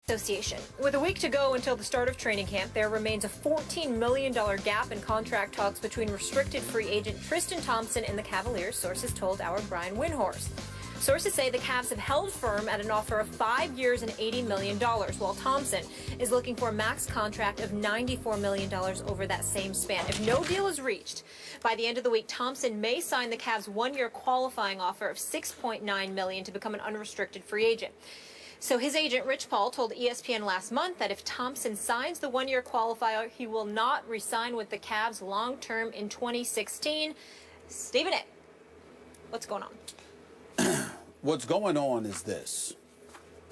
Association. With a week to go until the start of training camp, there remains a $14 million gap in contract talks between restricted free agent Tristan Thompson and the Cavaliers, sources told our Brian Windhorst. Sources say the Cavs have held firm at an offer of 5 years and $80 million, while Thompson is looking for a max contract of $94 million over that same span. If no deal is reached by the end of the week, Thompson may sign the Cavs' one-year qualifying offer of $6.9 million to become an unrestricted free agent. So his agent, Rich Paul, told ESPN last month that if Thompson signs the one-year qualifier, he will not re-sign with the Cavs long-term in 2016. Stephen A., what's going on? What's going on is this.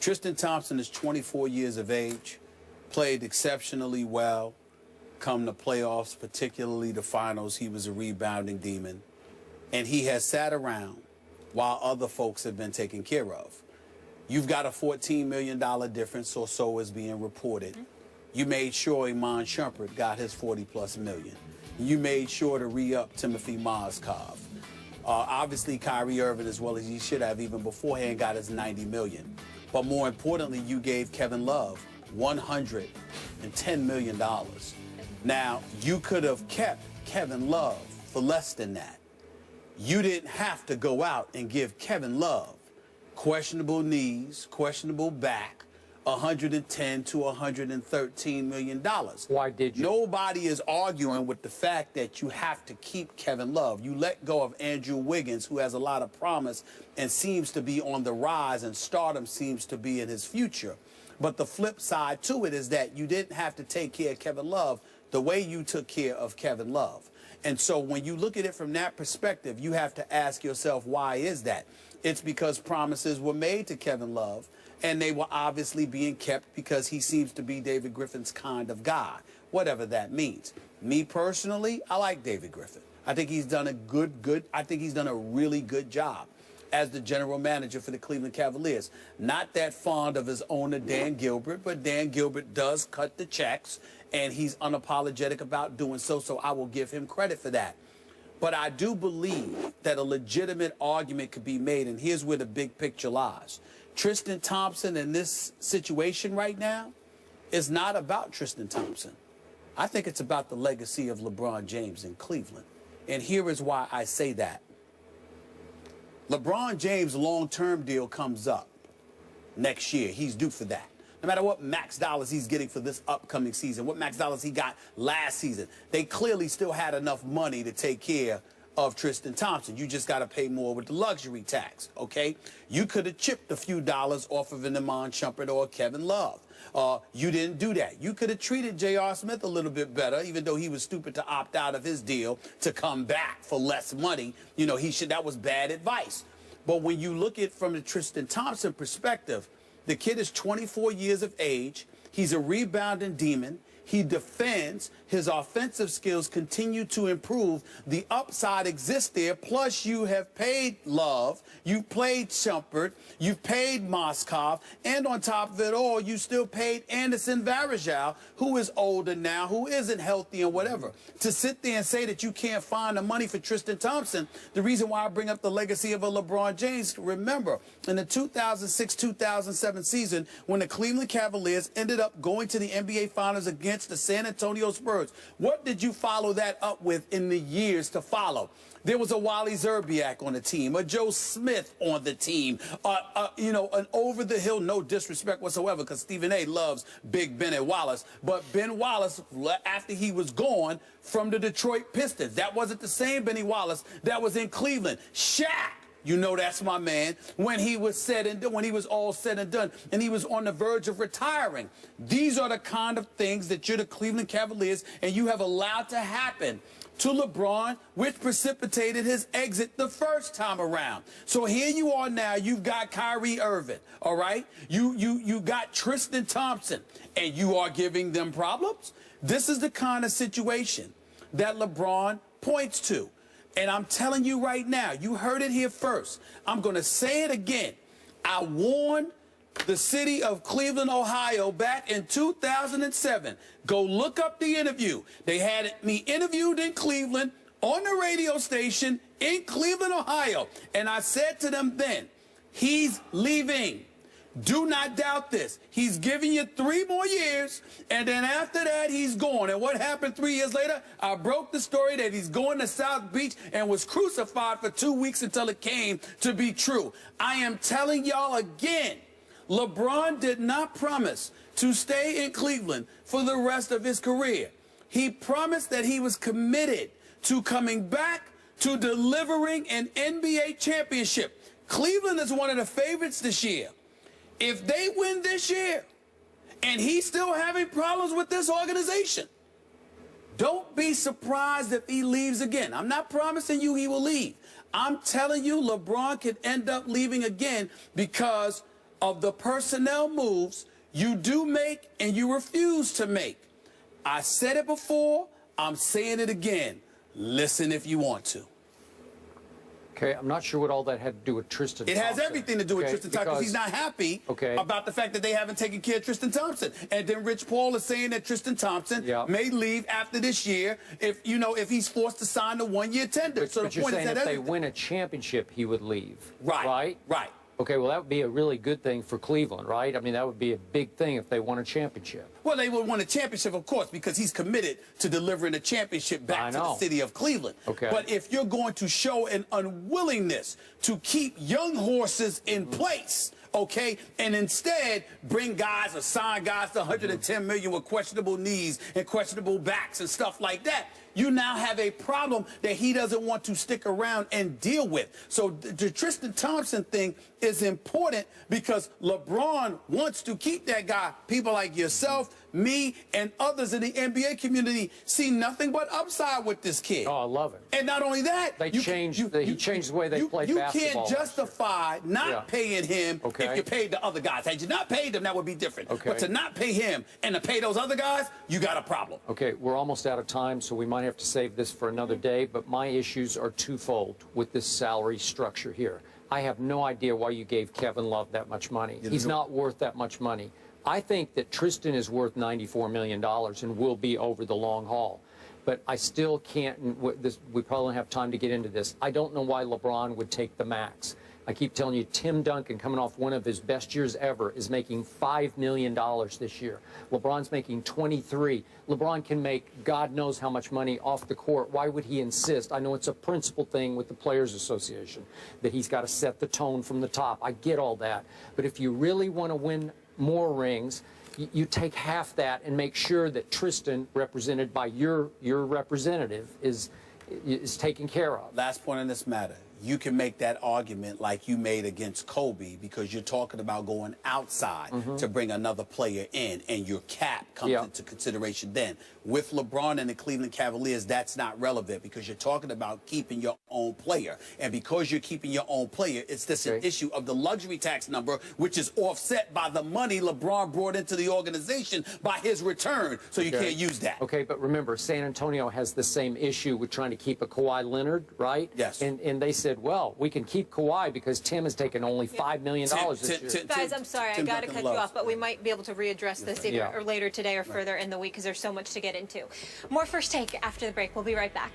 Tristan Thompson is 24 years of age, played exceptionally well, come to playoffs, particularly the finals. He was a rebounding demon. And he has sat around while other folks have been taken care of. You've got a $14 million difference or so is being reported. You made sure Iman Shumpert got his 40+ million. You made sure to re-up Timothy Mozgov. Obviously, Kyrie Irving, as well as he should have even beforehand, got his $90 million. But more importantly, you gave Kevin Love $110 million. Now, you could have kept Kevin Love for less than that. You didn't have to go out and give Kevin Love questionable knees, questionable back, $110 to $113 million. Why did you? Nobody is arguing with the fact that you have to keep Kevin Love. You let go of Andrew Wiggins, who has a lot of promise and seems to be on the rise, and stardom seems to be in his future. But the flip side to it is that you didn't have to take care of Kevin Love the way you took care of Kevin Love. And so when you look at it from that perspective, you have to ask yourself, why is that? It's because promises were made to Kevin Love, and they were obviously being kept because he seems to be David Griffin's kind of guy, whatever that means. Me personally, I like David Griffin. I think he's done I think he's done a really good job as the general manager for the Cleveland Cavaliers. Not that fond of his owner, Dan Gilbert, but Dan Gilbert does cut the checks, and he's unapologetic about doing so, so I will give him credit for that. But I do believe that a legitimate argument could be made, and here's where the big picture lies. Tristan Thompson in this situation right now is not about Tristan Thompson. I think it's about the legacy of LeBron James in Cleveland. And here is why I say that. LeBron James' long-term deal comes up next year. He's due for that. No matter what max dollars he's getting for this upcoming season, what max dollars he got last season, they clearly still had enough money to take care of Tristan Thompson. You just got to pay more with the luxury tax, okay? You could have chipped a few dollars off of an Iman Shumpert or Kevin Love. You didn't do that. You could have treated J.R. Smith a little bit better, even though he was stupid to opt out of his deal to come back for less money. You know, that was bad advice. But when you look at it from the Tristan Thompson perspective, the kid is 24 years of age. He's a rebounding demon. He defends. His offensive skills continue to improve. The upside exists there. Plus, you have paid Love. You've played Shumpert. You've paid Mozgov. And on top of it all, you still paid Anderson Varejao, who is older now, who isn't healthy and whatever. To sit there and say that you can't find the money for Tristan Thompson, the reason why I bring up the legacy of a LeBron James, remember, in the 2006-2007 season, when the Cleveland Cavaliers ended up going to the NBA Finals against the San Antonio Spurs, what did you follow that up with in the years to follow? There was a Wally Zerbiak on the team, a Joe Smith on the team, you know, an over-the-hill, no disrespect whatsoever, because Stephen A. loves Big Benny Wallace, but Ben Wallace, after he was gone from the Detroit Pistons, that wasn't the same Benny Wallace that was in Cleveland. Shaq, you know that's my man, when he was all said and done, and he was on the verge of retiring. These are the kind of things that you're the Cleveland Cavaliers, and you have allowed to happen to LeBron, which precipitated his exit the first time around. So here you are now, you've got Kyrie Irving, all right? You got Tristan Thompson, and you are giving them problems? This is the kind of situation that LeBron points to. And I'm telling you right now, you heard it here first. I'm going to say it again. I warned the city of Cleveland, Ohio, back in 2007. Go look up the interview. They had me interviewed in Cleveland on the radio station in Cleveland, Ohio. And I said to them then, he's leaving. Do not doubt this. He's giving you 3 more years, and then after that, he's gone. And what happened 3 years later? I broke the story that he's going to South Beach and was crucified for 2 weeks until it came to be true. I am telling y'all again, LeBron did not promise to stay in Cleveland for the rest of his career. He promised that he was committed to coming back to delivering an NBA championship. Cleveland is one of the favorites this year. If they win this year and he's still having problems with this organization, don't be surprised if he leaves again. I'm not promising you he will leave. I'm telling you LeBron could end up leaving again because of the personnel moves you do make and you refuse to make. I said it before. I'm saying it again. Listen if you want to. Okay, I'm not sure what all that had to do with Tristan Thompson. It has everything to do with Tristan Thompson because he's not happy about the fact that they haven't taken care of Tristan Thompson. And then Rich Paul is saying that Tristan Thompson may leave after this year if he's forced to sign the 1-year tender. But, so the point is that if they win a championship, he would leave. Right? Okay, well, that would be a really good thing for Cleveland, right? I mean, that would be a big thing if they won a championship. Well, they would win a championship, of course, because he's committed to delivering a championship back to the city of Cleveland. Okay. But if you're going to show an unwillingness to keep young horses in place, okay, and instead bring guys or sign guys to $110 million with questionable knees and questionable backs and stuff like that, you now have a problem that he doesn't want to stick around and deal with. So the Tristan Thompson thing is important because LeBron wants to keep that guy. People like yourself, me, and others in the NBA community see nothing but upside with this kid. Oh, I love it. And not only that, he changed the way they play basketball. You can't justify not paying him if you paid the other guys. Had you not paid them, that would be different. But to not pay him and to pay those other guys, you got a problem. Okay, we're almost out of time, so we might have to save this for another day, but my issues are twofold with this salary structure here. I have no idea why you gave Kevin Love that much money. He's not worth that much money. I think that Tristan is worth $94 million and will be over the long haul. But I still can't, we probably don't have time to get into this. I don't know why LeBron would take the max. I keep telling you, Tim Duncan, coming off one of his best years ever, is making $5 million this year. LeBron's making 23. LeBron can make God knows how much money off the court. Why would he insist? I know it's a principle thing with the Players Association, that he's got to set the tone from the top. I get all that. But if you really want to win more rings, you take half that and make sure that Tristan, represented by your representative, is taken care of. Last point on this matter. You can make that argument like you made against Kobe because you're talking about going outside to bring another player in, and your cap comes into consideration then. With LeBron and the Cleveland Cavaliers, that's not relevant because you're talking about keeping your own player. And because you're keeping your own player, it's this an issue of the luxury tax number, which is offset by the money LeBron brought into the organization by his return. So you can't use that. Okay, but remember, San Antonio has the same issue with trying to keep a Kawhi Leonard, right? Yes. And they said, well, we can keep Kawhi because Tim has taken only $5 million this year. Guys, I'm sorry, I got to cut you off, but we might be able to readdress this either or later today or further in the week because there's so much to get into. More First Take after the break. We'll be right back.